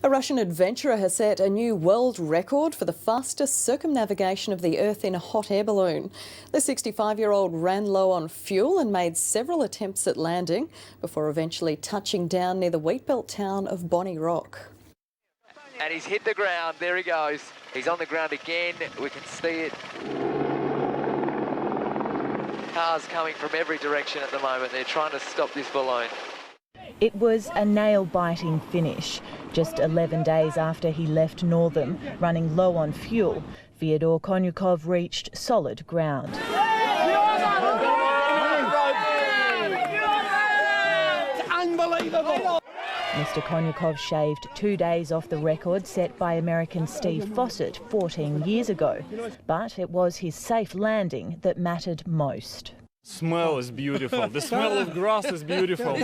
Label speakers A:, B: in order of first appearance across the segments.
A: A Russian adventurer has set a new world record for the fastest circumnavigation of the Earth in a hot air balloon. The 65-year-old ran low on fuel and made several attempts at landing before eventually touching down near the wheatbelt town of Bonnie Rock.
B: And he's hit the ground. There he goes. He's on the ground again. We can see it. Cars coming from every direction at the moment. They're trying to stop this balloon.
C: It was a nail-biting finish. Just 11 days after he left Northam, running low on fuel, Fedor Konyukhov reached solid ground.
D: Unbelievable!
C: Mr. Konyukhov shaved 2 days off the record set by American Steve Fawcett 14 years ago. But it was his safe landing that mattered most.
E: Smell is beautiful. The smell of grass is beautiful.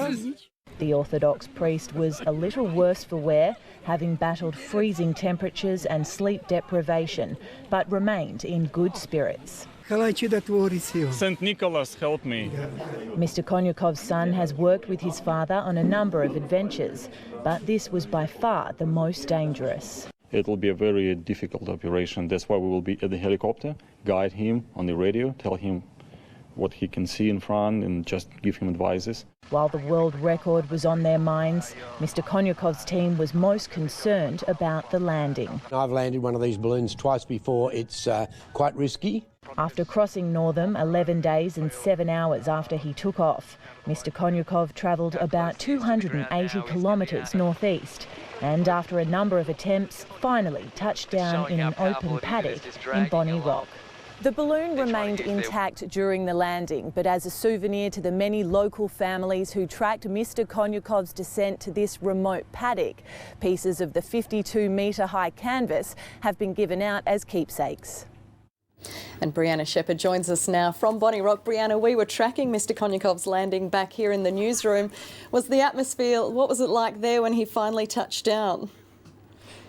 C: The Orthodox priest was a little worse for wear, having battled freezing temperatures and sleep deprivation, but remained in good spirits.
E: St. Nicholas helped me.
C: Mr. Konyukhov's son has worked with his father on a number of adventures, but this was by far the most dangerous.
F: It will be a very difficult operation. That's why we will be at the helicopter, guide him on the radio, tell him what he can see in front and just give him advices.
C: While the world record was on their minds, Mr. Konyukhov's team was most concerned about the landing.
G: I've landed one of these balloons twice before. It's quite risky.
C: After crossing Northam 11 days and 7 hours after he took off, Mr. Konyukhov travelled about 280 kilometres northeast and after a number of attempts finally touched down in an open paddock in Bonnie Rock.
A: The balloon remained intact during the landing, but as a souvenir to the many local families who tracked Mr. Konyukhov's descent to this remote paddock, pieces of the 52-metre high canvas have been given out as keepsakes. And Brianna Shepherd joins us now from Bonnie Rock. Brianna, we were tracking Mr. Konyukhov's landing back here in the newsroom. Was the atmosphere, what was it like there when he finally touched down?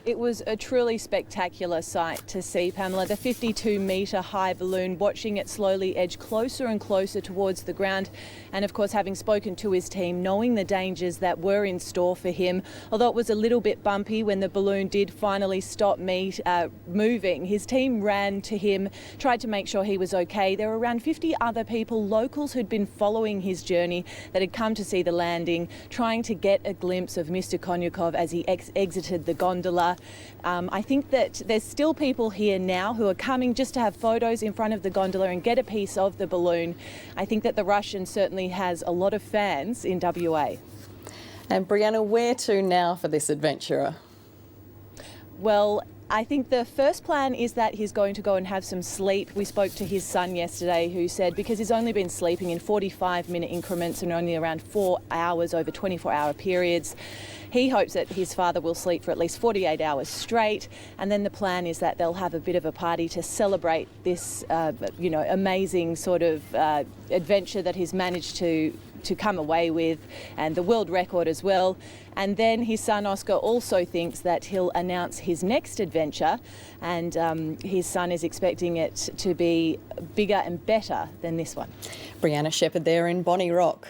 H: It was a truly spectacular sight to see, Pamela. The 52-metre high balloon, watching it slowly edge closer and closer towards the ground. And of course, having spoken to his team, knowing the dangers that were in store for him, although it was a little bit bumpy when the balloon did finally stop moving, his team ran to him, tried to make sure he was okay. There were around 50 other people, locals who'd been following his journey, that had come to see the landing, trying to get a glimpse of Mr. Konyukhov as he exited the gondola. I think that there's still people here now who are coming just to have photos in front of the gondola and get a piece of the balloon. I think that the Russian certainly has a lot of fans in WA.
A: And Brianna, where to now for this adventurer?
H: Well, I think the first plan is that he's going to go and have some sleep. We spoke to his son yesterday who said because he's only been sleeping in 45-minute increments and only around 4 hours over 24-hour periods, he hopes that his father will sleep for at least 48 hours straight, and then the plan is that they'll have a bit of a party to celebrate this amazing sort of adventure that he's managed to come away with, and the world record as well. And then his son Oscar also thinks that he'll announce his next adventure, and his son is expecting it to be bigger and better than this one.
A: Brianna Shepherd there in Bonnie Rock.